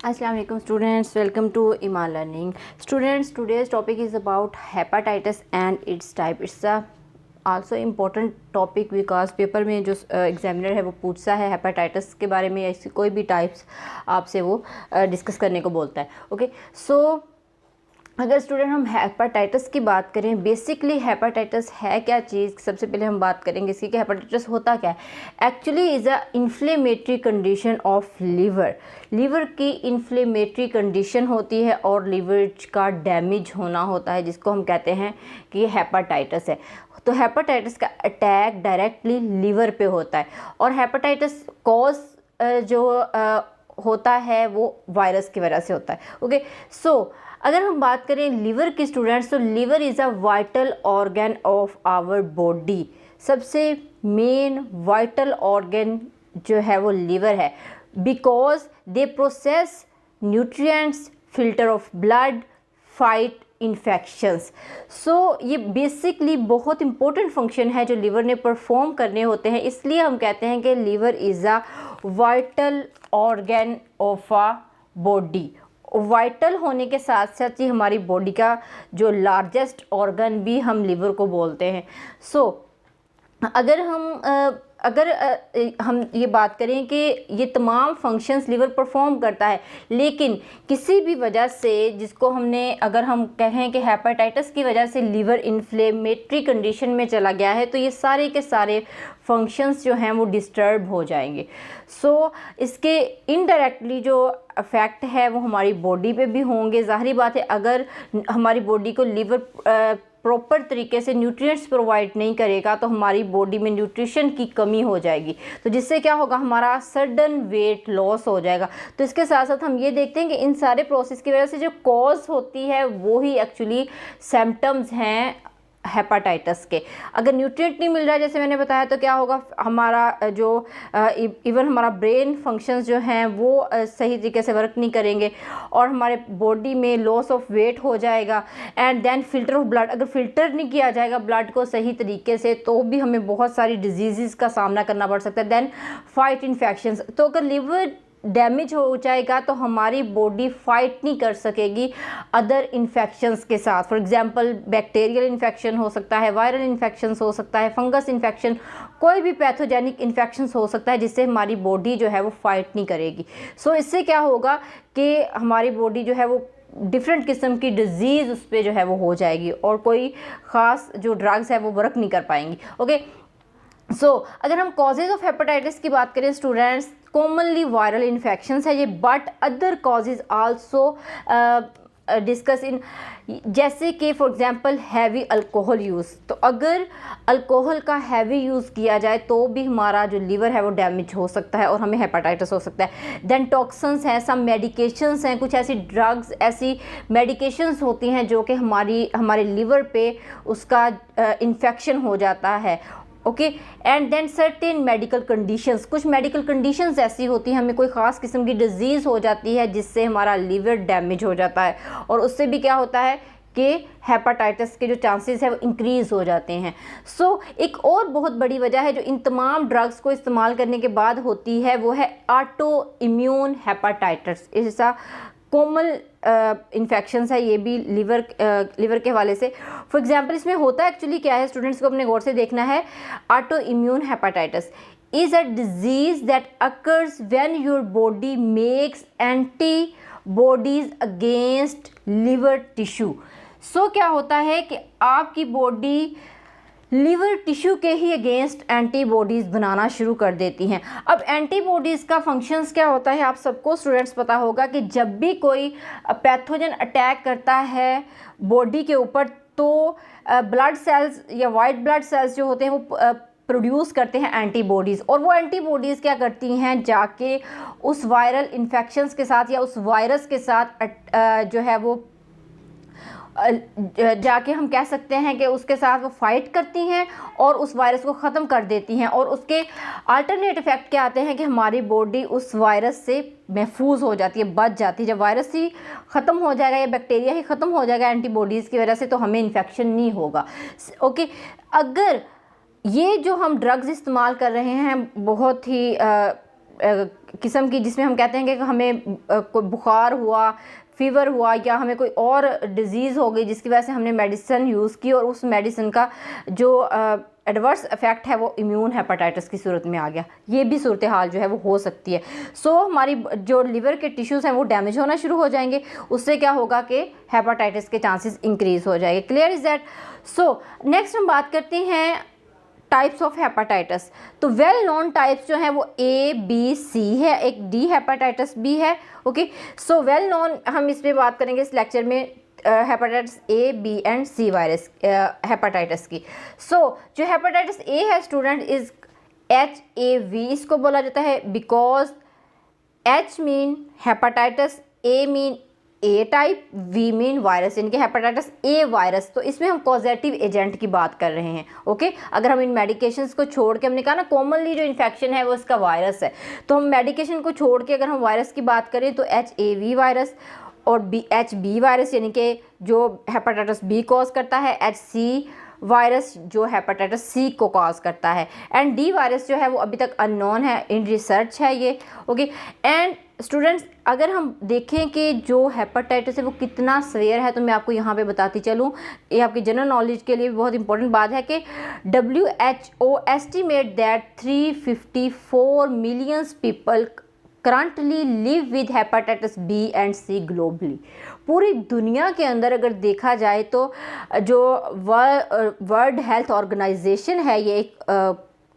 Assalamu alaikum students, welcome to Iman Learning. Students, today's topic is about hepatitis and its type. It's a also important topic because paper में जो examiner है वो पूछता है hepatitis के बारे में, ऐसी कोई भी टाइप्स आपसे वो डिस्कस करने को बोलता है. ओके, सो अगर स्टूडेंट हम हेपेटाइटिस की बात करें, बेसिकली हेपेटाइटिस है क्या चीज़, सबसे पहले हम बात करेंगे इसकी कि हेपेटाइटिस होता क्या है. Actually is a inflammatory condition of liver. Liver की इन्फ्लेमेटरी कंडीशन होती है और लीवर का डैमेज होना होता है, जिसको हम कहते हैं कि ये हेपेटाइटिस है. तो हेपेटाइटिस का अटैक डायरेक्टली लीवर पे होता है और हेपेटाइटिस कॉज जो होता है वो वायरस की वजह से होता है. ओके, सो अगर हम बात करें लीवर की स्टूडेंट्स, तो liver is a vital organ of our body. सबसे मेन वाइटल ऑर्गन जो है वो लीवर है, because they process nutrients, filter of blood, fight infections. So ये बेसिकली बहुत इंपॉर्टेंट फंक्शन है जो लीवर ने परफॉर्म करने होते हैं. इसलिए हम कहते हैं कि liver is a vital organ of a body. Vital होने के साथ साथ ही हमारी बॉडी का जो लार्जेस्ट ऑर्गन भी हम लीवर को बोलते हैं. सो अगर हम ये बात करें कि ये तमाम फंक्शंस लीवर परफॉर्म करता है, लेकिन किसी भी वजह से जिसको हमने अगर हम कहें कि हेपेटाइटिस की वजह से लीवर इन्फ्लेमेटरी कंडीशन में चला गया है, तो ये सारे के सारे फंक्शंस जो हैं वो डिस्टर्ब हो जाएंगे. सो इसके इनडायरेक्टली जो इफ़ेक्ट है वो हमारी बॉडी पे भी होंगे. ज़ाहिर बात है, अगर हमारी बॉडी को लीवर प्रॉपर तरीके से न्यूट्रिएंट्स प्रोवाइड नहीं करेगा तो हमारी बॉडी में न्यूट्रिशन की कमी हो जाएगी, तो जिससे क्या होगा, हमारा सडन वेट लॉस हो जाएगा. तो इसके साथ साथ हम ये देखते हैं कि इन सारे प्रोसेस की वजह से जो कॉज होती है वो ही एक्चुअली सिम्टम्स हैं हेपेटाइटिस के. अगर न्यूट्रिएंट नहीं मिल रहा है, जैसे मैंने बताया, तो क्या होगा, हमारा जो इवन हमारा ब्रेन फंक्शंस जो हैं वो सही तरीके से वर्क नहीं करेंगे और हमारे बॉडी में लॉस ऑफ वेट हो जाएगा. And then filter of blood, अगर फिल्टर नहीं किया जाएगा ब्लड को सही तरीके से, तो भी हमें बहुत सारी डिजीज़ का सामना करना पड़ सकता है. Then fight infections. तो अगर लिवर डैमेज हो जाएगा तो हमारी बॉडी फाइट नहीं कर सकेगी अदर इन्फेक्शंस के साथ. फॉर एग्जांपल बैक्टीरियल इन्फेक्शन हो सकता है, वायरल इन्फेक्शंस हो सकता है, फंगस इन्फेक्शन, कोई भी पैथोजेनिक इन्फेक्शंस हो सकता है जिससे हमारी बॉडी जो है वो फाइट नहीं करेगी. सो इससे क्या होगा कि हमारी बॉडी जो है वो डिफरेंट किस्म की डिजीज़ उस पर जो है वो हो जाएगी और कोई ख़ास जो ड्रग्स है वो वर्क नहीं कर पाएंगी. ओके, सो अगर हम कॉजेज़ ऑफ हेपेटाइटिस की बात करें स्टूडेंट्स, कॉमनली वायरल इन्फेक्शंस है ये, but other causes also discuss in, जैसे कि for example heavy alcohol use. तो अगर अल्कोहल का हैवी यूज़ किया जाए तो भी हमारा जो लीवर है वो डैमेज हो सकता है और हमें हेपेटाइटिस हो सकता है. देन टॉक्सिन्स हैं, सम मेडिकेशंस हैं, कुछ ऐसी ड्रग्स, ऐसी मेडिकेशंस होती हैं जो कि हमारे लीवर पे उसका इन्फेक्शन हो जाता है. Okay, and then certain medical conditions, कुछ मेडिकल कंडीशंस ऐसी होती हैं, हमें कोई ख़ास किस्म की डिजीज़ हो जाती है जिससे हमारा लीवर डैमेज हो जाता है और उससे भी क्या होता है कि हेपेटाइटिस के जो चांसेस है वो इंक्रीज़ हो जाते हैं. सो एक और बहुत बड़ी वजह है जो इन तमाम ड्रग्स को इस्तेमाल करने के बाद होती है, वो है ऑटो इम्यून हेपेटाइटिस. ऐसा कॉमन इन्फेक्शंस है ये भी लीवर के हवाले से. फॉर एग्जांपल इसमें होता एक्चुअली क्या है, स्टूडेंट्स को अपने गौर से देखना है. Autoimmune hepatitis is a disease that occurs when your body makes antibodies against liver tissue. So क्या होता है कि आपकी बॉडी लीवर टिश्यू के ही अगेंस्ट एंटीबॉडीज़ बनाना शुरू कर देती हैं. अब एंटीबॉडीज़ का फंक्शंस क्या होता है आप सबको स्टूडेंट्स पता होगा कि जब भी कोई पैथोजन अटैक करता है बॉडी के ऊपर, तो ब्लड सेल्स या वाइट ब्लड सेल्स जो होते हैं वो प्रोड्यूस करते हैं एंटीबॉडीज़, और वो एंटीबॉडीज़ क्या करती हैं, जाके उस वायरल इन्फेक्शंस के साथ या उस वायरस के साथ जो है वो जाके हम कह सकते हैं कि उसके साथ वो फाइट करती हैं और उस वायरस को ख़त्म कर देती हैं. और उसके अल्टरनेट इफ़ेक्ट क्या आते हैं कि हमारी बॉडी उस वायरस से महफूज हो जाती है, बच जाती है. जब वायरस ही ख़त्म हो जाएगा या बैक्टीरिया ही ख़त्म हो जाएगा एंटीबॉडीज़ की वजह से, तो हमें इन्फेक्शन नहीं होगा. ओके, अगर ये जो हम ड्रग्स इस्तेमाल कर रहे हैं बहुत ही किस्म की, जिसमें हम कहते हैं कि हमें कोई बुखार हुआ, फीवर हुआ, या हमें कोई और डिज़ीज़ हो गई जिसकी वजह से हमने मेडिसिन यूज़ की और उस मेडिसिन का जो एडवर्स इफ़ेक्ट है वो इम्यून हेपेटाइटिस की सूरत में आ गया, ये भी सूरत हाल जो है वो हो सकती है। सो हमारी जो लिवर के टिश्यूज़ हैं वो डैमेज होना शुरू हो जाएंगे, उससे क्या होगा कि हेपेटाइटिस के चांसेस इंक्रीज़ हो जाएंगे। Clear is that? So next हम बात करते हैं टाइप्स ऑफ हेपेटाइटिस। तो वेल नोन टाइप्स जो हैं वो A, B, C है, एक D हेपेटाइटिस भी है। ओके, सो वेल नोन हम इस पर बात करेंगे इस लेक्चर में hepatitis A, B and C virus hepatitis की। सो जो हेपेटाइटिस A है स्टूडेंट इज़ HAV, इसको बोला जाता है because H mean hepatitis, A mean A type, V mean virus, इनके हेपेटाइटिस ए वायरस। तो इसमें हम कॉजेटिव एजेंट की बात कर रहे हैं। ओके, अगर हम इन मेडिकेशंस को छोड़ के, हमने कहा ना कॉमनली जो इन्फेक्शन है वो इसका वायरस है, तो हम मेडिकेशन को छोड़ के अगर हम वायरस की बात करें तो HAV वायरस और HB वायरस यानी कि जो हेपेटाइटिस B कॉज करता है, HC वायरस जो हेपेटाइटिस C को कॉज करता है, एंड D वायरस जो है वो अभी तक अननोन है, इन रिसर्च है ये। ओके, एंड स्टूडेंट्स अगर हम देखें कि जो हेपेटाइटिस है वो कितना सीवियर है, तो मैं आपको यहाँ पे बताती चलूँ, ये आपकी जनरल नॉलेज के लिए भी बहुत इंपॉर्टेंट बात है कि WHO estimate that 354 millions people currently live with hepatitis B and C globally. पूरी दुनिया के अंदर अगर देखा जाए तो जो वर्ल्ड हेल्थ ऑर्गेनाइजेशन है, ये एक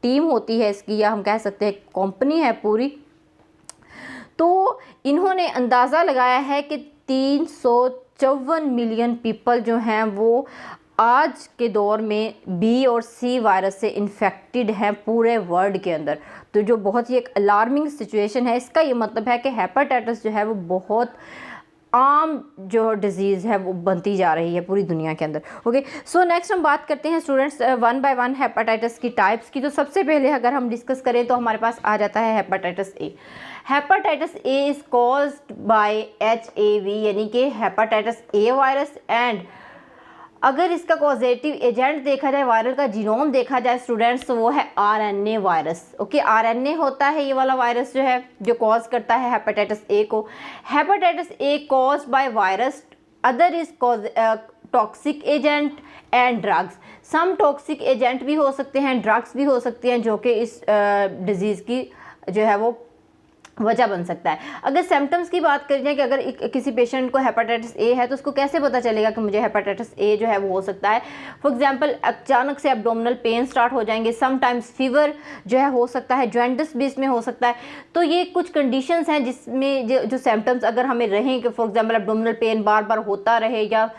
टीम होती है इसकी, या हम कह सकते हैं कंपनी है पूरी, तो इन्होंने अंदाज़ा लगाया है कि 354 मिलियन पीपल जो हैं वो आज के दौर में B और C वायरस से इन्फेक्टेड हैं पूरे वर्ल्ड के अंदर। तो जो बहुत ही एक अलार्मिंग सिचुएशन है। इसका ये मतलब है कि हेपेटाइटिस जो है वो बहुत आम जो डिज़ीज़ है वो बनती जा रही है पूरी दुनिया के अंदर। ओके, सो नेक्स्ट हम बात करते हैं students one by one hepatitis की टाइप्स की। तो सबसे पहले अगर हम डिस्कस करें तो हमारे पास आ जाता है hepatitis A। Hepatitis A is caused by HAV यानी कि हेपेटाइटिस A वायरस, एंड अगर इसका कॉजेटिव एजेंट देखा जाए, वायरल का जीनोम देखा जाए स्टूडेंट्स, तो वो है RNA वायरस। ओके, RNA होता है ये वाला वायरस जो है जो कॉज करता है हेपेटाइटिस A को। Hepatitis A caused by virus, other is cause toxic agent and drugs. Some toxic agent भी हो सकते हैं, ड्रग्स भी हो सकती हैं जो कि इस डिज़ीज़ की जो है वो वजह बन सकता है। अगर सिम्टम्स की बात करें जाए कि अगर किसी पेशेंट को हेपेटाइटिस A है तो उसको कैसे पता चलेगा कि मुझे हेपेटाइटिस A जो है वो हो सकता है। फॉर एग्जांपल अचानक से एब्डोमिनल पेन स्टार्ट हो जाएंगे, समटाइम्स फीवर जो है हो सकता है, जॉइंटिस भी इसमें हो सकता है। तो ये कुछ कंडीशंस हैं जिसमें जो सिम्टम्स अगर हमें रहें कि फॉर एग्जांपल एब्डोमिनल पेन बार बार होता रहे, या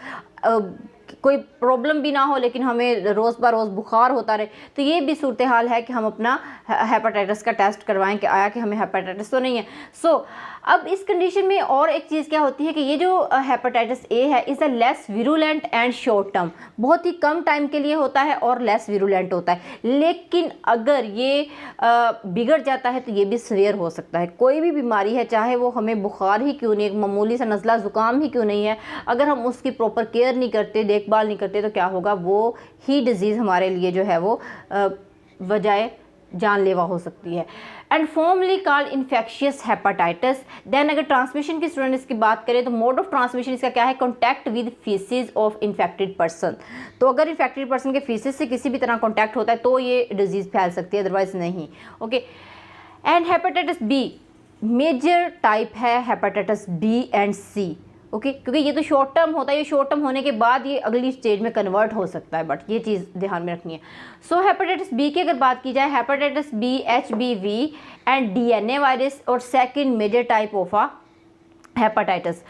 कोई प्रॉब्लम भी ना हो लेकिन हमें रोज़ ब रोज़ बुखार होता रहे, तो ये भी सूरत हाल है कि हम अपना हेपेटाइटिस का टेस्ट करवाएं कि आया कि हमें हेपेटाइटिस तो नहीं है। सो अब इस कंडीशन में और एक चीज़ क्या होती है कि ये जो हेपेटाइटिस A है is a less virulent and short term, बहुत ही कम टाइम के लिए होता है और लेस विरुलेंट होता है। लेकिन अगर ये बिगड़ जाता है तो ये भी सीवियर हो सकता है। कोई भी बीमारी है, चाहे वो हमें बुखार ही क्यों नहीं, मामूली सा नज़ला ज़ुकाम ही क्यों नहीं है, अगर हम उसकी प्रॉपर केयर नहीं करते, देखभाल नहीं करते, तो क्या होगा, वो ही डिज़ीज़ हमारे लिए जो है वो वजह जानलेवा हो सकती है। And formally called infectious hepatitis. Then अगर ट्रांसमिशन की स्टूडेंट इसकी बात करें तो मोड ऑफ ट्रांसमिशन इसका क्या है, contact with faeces of infected person. तो अगर इन्फेक्टेड पर्सन के फीसिस से किसी भी तरह कॉन्टैक्ट होता है तो ये डिजीज़ फैल सकती है, अदरवाइज नहीं। Okay, and hepatitis B major type है hepatitis B and C। Okay, क्योंकि ये तो शॉर्ट टर्म होता है, ये शॉर्ट टर्म होने के बाद ये अगली स्टेज में कन्वर्ट हो सकता है, बट ये चीज़ ध्यान में रखनी है। सो हेपेटाइटिस B की अगर बात की जाए, hepatitis B HBV and DNA virus और second major type of uh hepatitis.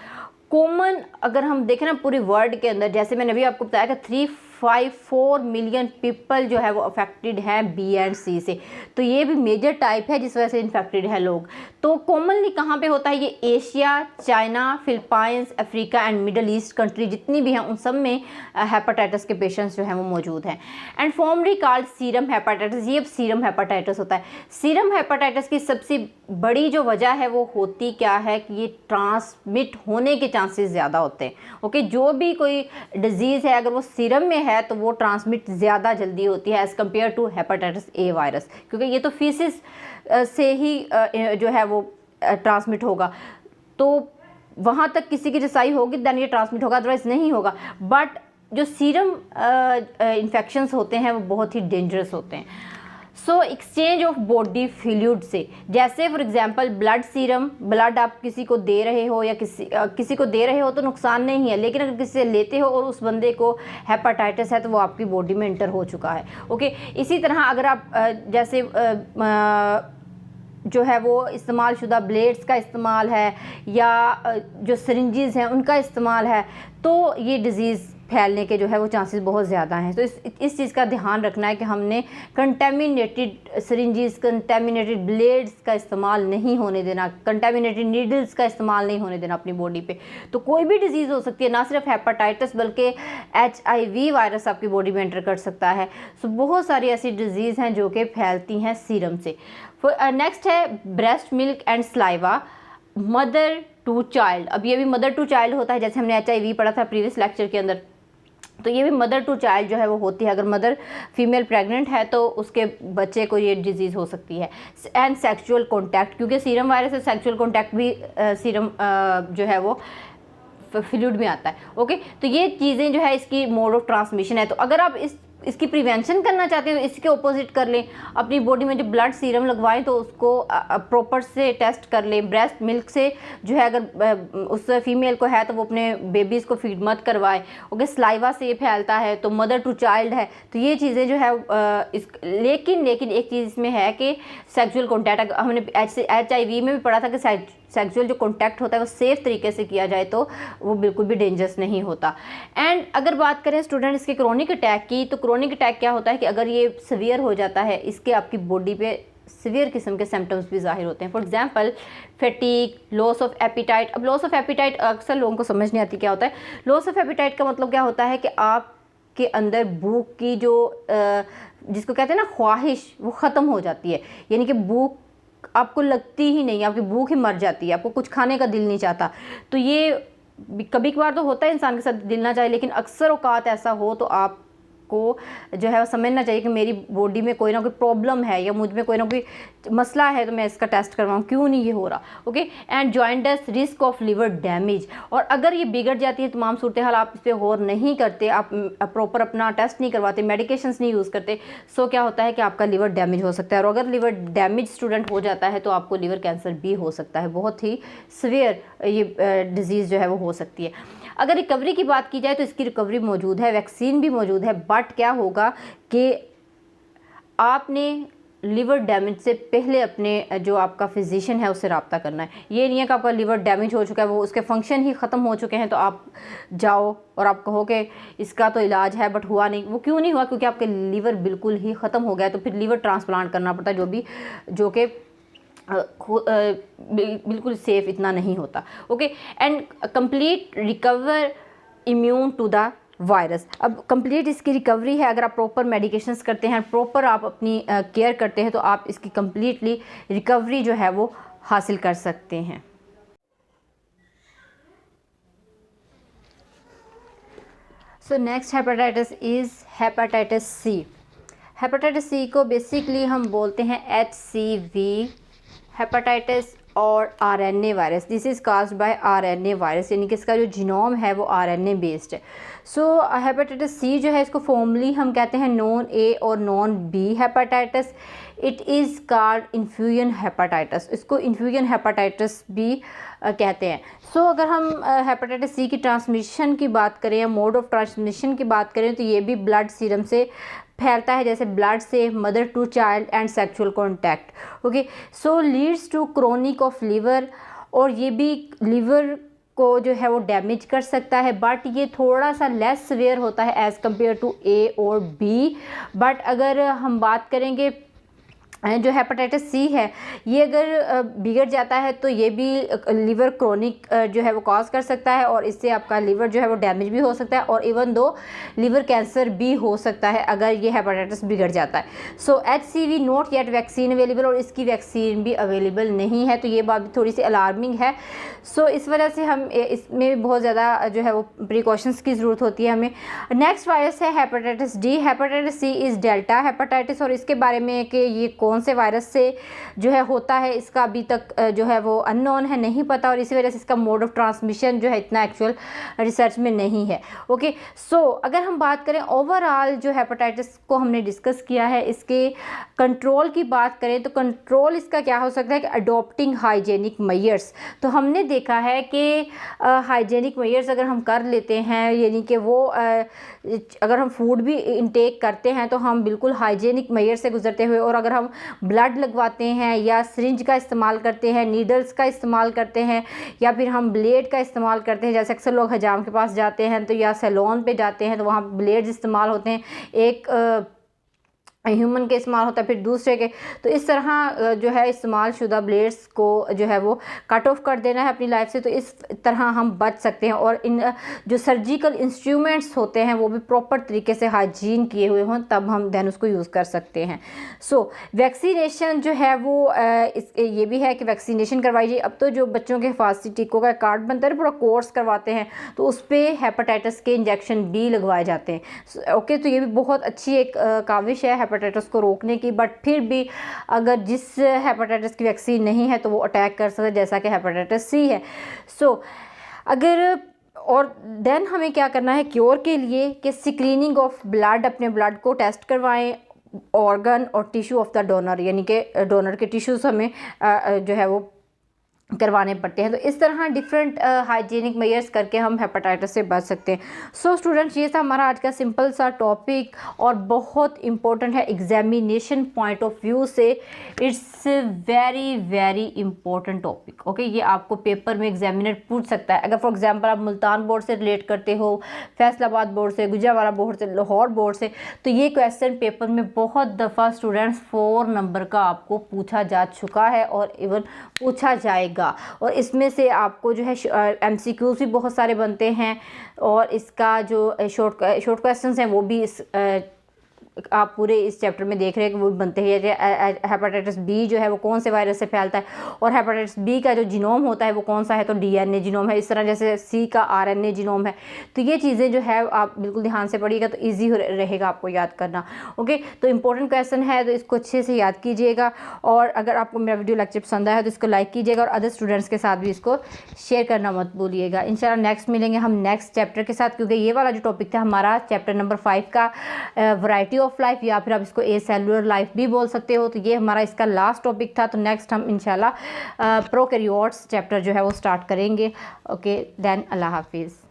Common अगर हम देखें ना पूरी वर्ल्ड के अंदर, जैसे मैंने अभी आपको बताया कि 354 मिलियन पीपल जो है वो अफेक्टेड हैं B एंड C से, तो ये भी मेजर टाइप है जिस वजह से इन्फेक्टेड है लोग। तो कॉमनली कहाँ पे होता है ये, Asia, China, Philippines, Africa and middle east country जितनी भी हैं उन सब में हेपेटाइटिस के पेशेंट्स जो हैं वो मौजूद हैं। And formally called serum hepatitis, ये सीरम हेपेटाइटिस होता है। सीरम हेपेटाइटिस की सबसे बड़ी जो वजह है वो होती क्या है कि ये ट्रांसमिट होने के चांसेस ज़्यादा होते हैं। ओके, जो भी कोई डिजीज़ है अगर वो सीरम में है तो वो ट्रांसमिट ज़्यादा जल्दी होती है as compare to hepatitis A virus, क्योंकि ये तो फीसिस से ही जो है वो ट्रांसमिट होगा, तो वहाँ तक किसी की रसाई होगी दैन ये ट्रांसमिट होगा, अदरवाइज़ नहीं होगा। बट जो सीरम इन्फेक्शंस होते हैं वो बहुत ही डेंजरस होते हैं। So exchange of body fluid से, जैसे for example blood serum, blood आप किसी को दे रहे हो या किसी को दे रहे हो तो नुकसान नहीं है, लेकिन अगर किसी से लेते हो और उस बंदे को हेपेटाइटिस है तो वो आपकी बॉडी में एंटर हो चुका है। ओके, इसी तरह अगर आप जैसे जो है वो इस्तेमाल शुदा ब्लेड्स का इस्तेमाल है या जो सिरिंजेस हैं उनका इस्तेमाल है, तो ये डिज़ीज़ फैलने के जो है वो चांसेस बहुत ज़्यादा हैं। तो इस चीज़ का ध्यान रखना है कि हमने कंटेमिनेटेड सिरिंजेस, कंटेमिनेटेड ब्लेड्स का इस्तेमाल नहीं होने देना, कंटेमिनेटेड नीडल्स का इस्तेमाल नहीं होने देना अपनी बॉडी पे। तो कोई भी डिजीज़ हो सकती है, ना सिर्फ हेपेटाइटिस बल्कि HIV वायरस आपकी बॉडी में एंटर कर सकता है। सो बहुत सारी ऐसी डिजीज़ हैं जो कि फैलती हैं सीरम से। नेक्स्ट है breast milk and saliva, mother to child. अब ये भी मदर टू चाइल्ड होता है, जैसे हमने HIV पढ़ा था प्रीवियस लेक्चर के अंदर, तो ये भी मदर टू चाइल्ड जो है वो होती है। अगर मदर फीमेल प्रेग्नेंट है तो उसके बच्चे को ये डिजीज़ हो सकती है। एंड सेक्सुअल कॉन्टैक्ट, क्योंकि सीरम वायरस से सेक्सुअल कॉन्टैक्ट भी सीरम जो है वो फ्लूइड में आता है। ओके, तो ये चीज़ें जो है इसकी मोड ऑफ ट्रांसमिशन है। तो अगर आप इसकी प्रिवेंशन करना चाहते हो, इसके ऑपोजिट कर लें, अपनी बॉडी में जो ब्लड सीरम लगवाएं तो उसको प्रॉपर से टेस्ट कर लें। ब्रेस्ट मिल्क से जो है अगर उस फीमेल को है तो वो अपने बेबीज़ को फीड मत करवाए। ओके, सलाइवा से ये फैलता है तो मदर टू चाइल्ड है, तो ये चीज़ें जो है लेकिन एक चीज़ इसमें है कि सेक्सुअल कॉन्टैक्ट, हमने HIV में भी पढ़ा था कि सेक्सुअल जो कॉन्टैक्ट होता है वो सेफ़ तरीके से किया जाए तो वो बिल्कुल भी डेंजरस नहीं होता। एंड अगर बात करें स्टूडेंट इसके क्रोनिक अटैक की, तो क्रोनिक अटैक क्या होता है कि अगर ये सीवियर हो जाता है, इसके आपकी बॉडी पे सीवियर किस्म के सिम्टम्स भी ज़ाहिर होते हैं। For example fatigue, loss of appetite. अब लॉस ऑफ एपिटाइट अक्सर लोगों को समझ नहीं आती क्या होता है। लॉस ऑफ एपिटाइट का मतलब क्या होता है कि आपके अंदर भूख की जो जिसको कहते हैं ना ख्वाहिश, वो ख़त्म हो जाती है, यानी कि भूख आपको लगती ही नहीं, आपकी भूख ही मर जाती है, आपको कुछ खाने का दिल नहीं चाहता। तो ये कभी कभार तो होता है इंसान के साथ दिल ना चाहे, लेकिन अक्सर औकात ऐसा हो तो आप को जो है समझना चाहिए कि मेरी बॉडी में कोई ना कोई प्रॉब्लम है या मुझ में कोई ना कोई मसला है, तो मैं इसका टेस्ट करवाऊँ क्यों नहीं ये हो रहा। Okay, and joints, risk of liver damage. और अगर ये बिगड़ जाती है तमाम सूरत हाल, आप इस पर गौर नहीं करते, आप प्रॉपर अपना टेस्ट नहीं करवाते, मेडिकेशंस नहीं यूज़ करते, सो क्या होता है कि आपका लिवर डैमेज हो सकता है। और अगर लिवर डैमेज स्टूडेंट हो जाता है तो आपको लिवर कैंसर भी हो सकता है, बहुत ही सीवियर ये डिज़ीज़ जो है वो हो सकती है। अगर रिकवरी की बात की जाए तो इसकी रिकवरी मौजूद है, वैक्सीन भी मौजूद है, बट क्या होगा कि आपने लिवर डैमेज से पहले अपने जो आपका फिजिशियन है उससे रब्ता करना है। ये नहीं है कि आपका लिवर डैमेज हो चुका है, वो उसके फंक्शन ही ख़त्म हो चुके हैं तो आप जाओ और आप कहो कि इसका तो इलाज है बट हुआ नहीं। वो क्यों नहीं हुआ? क्योंकि आपके लिवर बिल्कुल ही ख़त्म हो गया, तो फिर लिवर ट्रांसप्लांट करना पड़ता है, जो कि बिल्कुल सेफ़ इतना नहीं होता। Okay, and complete recover immune to the virus. अब कंप्लीट इसकी रिकवरी है अगर आप प्रॉपर मेडिकेशंस करते हैं, प्रॉपर आप अपनी केयर करते हैं, तो आप इसकी कंप्लीटली रिकवरी जो है वो हासिल कर सकते हैं। So next hepatitis is hepatitis C. Hepatitis C को बेसिकली हम बोलते हैं HCV हेपेटाइटिस और RNA virus. This is caused by RNA virus, यानी कि इसका जो जीनोम है वो RNA बेस्ड है। सो हेपेटाइटिस सी जो है इसको फॉर्मली हम कहते हैं नॉन A और non B hepatitis. It is called infusion hepatitis, इसको इन्फ्यूजन हेपेटाइटिस भी कहते हैं। सो अगर हम हेपेटाइटिस सी की ट्रांसमिशन की बात करें या मोड ऑफ ट्रांसमिशन की बात करें तो ये भी ब्लड सीरम से फैलता है, जैसे ब्लड से, mother to child and sexual contact. Okay, so leads to chronic of liver, और ये भी लिवर को जो है वो डैमेज कर सकता है, बट ये थोड़ा सा लेस सीवियर होता है एज़ कम्पेयर टू A और B। बट अगर हम बात करेंगे जो हेपेटाइटिस सी है ये अगर बिगड़ जाता है तो ये भी लीवर क्रोनिक जो है वो कॉज कर सकता है और इससे आपका लीवर जो है वो डैमेज भी हो सकता है और इवन दो लीवर कैंसर भी हो सकता है अगर ये हेपेटाइटिस बिगड़ जाता है। सो HCV not yet vaccine available, और इसकी वैक्सीन भी अवेलेबल नहीं है, तो ये बात भी थोड़ी सी अलार्मिंग है। सो इस वजह से हम इसमें बहुत ज़्यादा जो है वो प्रिकॉशंस की ज़रूरत होती है हमें। नेक्स्ट वायरस है hepatitis D. Hepatitis C is delta hepatitis, और इसके बारे में कि ये कौन से वायरस से जो है होता है इसका अभी तक जो है वो अननोन है, नहीं पता, और इसी वजह से इसका मोड ऑफ ट्रांसमिशन जो है इतना एक्चुअल रिसर्च में नहीं है। ओके, सो अगर हम बात करें ओवरऑल जो हेपेटाइटिस को हमने डिस्कस किया है, इसके कंट्रोल की बात करें तो कंट्रोल इसका क्या हो सकता है कि अडॉप्टिंग हाइजेनिक मेजर्स। तो हमने देखा है कि हाइजेनिक मेजर्स अगर हम कर लेते हैं, यानी कि वो अगर हम फूड भी इनटेक करते हैं तो हम बिल्कुल हाइजेनिक मेजर से गुजरते हुए, और अगर हम ब्लड लगवाते हैं या सिरिंज का इस्तेमाल करते हैं, नीडल्स का इस्तेमाल करते हैं, या फिर हम ब्लेड का इस्तेमाल करते हैं, जैसे अक्सर लोग हजाम के पास जाते हैं तो या सैलून पे जाते हैं तो वहाँ ब्लेड्स इस्तेमाल होते हैं, एक ह्यूमन के इस्तेमाल होता है फिर दूसरे के, तो इस तरह जो है इस्तेमाल शुदा ब्लेड्स को जो है वो कट ऑफ कर देना है अपनी लाइफ से, तो इस तरह हम बच सकते हैं। और इन जो सर्जिकल इंस्ट्रूमेंट्स होते हैं वो भी प्रॉपर तरीके से हाइजीन किए हुए हों, तब हम दैन उसको यूज़ कर सकते हैं। सो वैक्सीनेशन जो है वो ये भी है कि वैक्सीनेशन करवाई जाए। अब तो जो बच्चों के हिफाजती टीकों का कार्ड बनता है, पूरा कोर्स करवाते हैं, तो उस पर हेपेटाइटिस के इंजेक्शन भी लगवाए जाते हैं। ओके, तो ये भी बहुत अच्छी एक काविश है हेपेटाइटिस को रोकने की, बट फिर भी अगर जिस हेपेटाइटिस की वैक्सीन नहीं है तो वो अटैक कर सकता है, जैसा कि हेपेटाइटिस सी है। सो अगर और देन हमें क्या करना है क्योर के लिए कि स्क्रीनिंग ऑफ ब्लड, अपने ब्लड को टेस्ट करवाएं, ऑर्गन और टिश्यू ऑफ द डोनर, यानी कि डोनर के टिश्यूज़ हमें जो है वो करवाने पड़ते हैं। तो इस तरह डिफरेंट हाइजीनिक मेजर्स करके हम हेपेटाइटिस से बच सकते हैं। सो स्टूडेंट्स, ये था हमारा आज का सिंपल सा टॉपिक और बहुत इम्पोर्टेंट है एग्जामिनेशन पॉइंट ऑफ व्यू से। It's very very important topic. Okay, ये आपको पेपर में एग्जामिनर पूछ सकता है। अगर फॉर एग्जांपल आप मुल्तान बोर्ड से रिलेट करते हो, फैसलाबाद बोर्ड से, गुजरावाला बोर्ड से, लाहौर बोर्ड से, तो ये क्वेश्चन पेपर में बहुत दफ़ा स्टूडेंट्स 4 नंबर का आपको पूछा जा चुका है और इवन पूछा जाएगा। और इसमें से आपको जो है MCQs भी बहुत सारे बनते हैं, और इसका जो शॉर्ट क्वेश्चंस हैं वो भी इस आप पूरे इस चैप्टर में देख रहे हैं कि वो बनते हैं। हेपेटाइटिस बी जो है वो कौन से वायरस से फैलता है, और हेपेटाइटिस बी का जो जीनोम होता है वो कौन सा है, तो DNA जीनोम है। इस तरह जैसे सी का RNA जीनोम है। तो ये चीज़ें जो है आप बिल्कुल ध्यान से पढ़िएगा तो ईजी रहेगा आपको याद करना। ओके, तो इंपॉर्टेंट क्वेश्चन है तो इसको अच्छे से याद कीजिएगा, और अगर आपको मेरा वीडियो लेक्चर पसंद आया तो इसको लाइक कीजिएगा और अदर स्टूडेंट्स के साथ भी इसको शेयर करना मत भूलिएगा। इंशाल्लाह नेक्स्ट मिलेंगे हम नेक्स्ट चैप्टर के साथ, क्योंकि ये वाला जो टॉपिक था हमारा चैप्टर नंबर 5 का वैरायटी ऑफ लाइफ, या फिर आप इसको एसेलुलर लाइफ भी बोल सकते हो। तो ये हमारा इसका लास्ट टॉपिक था। तो नेक्स्ट हम इंशाल्लाह प्रोकैरियोट्स चैप्टर जो है वो स्टार्ट करेंगे। ओके, देन अल्लाह हाफिज़।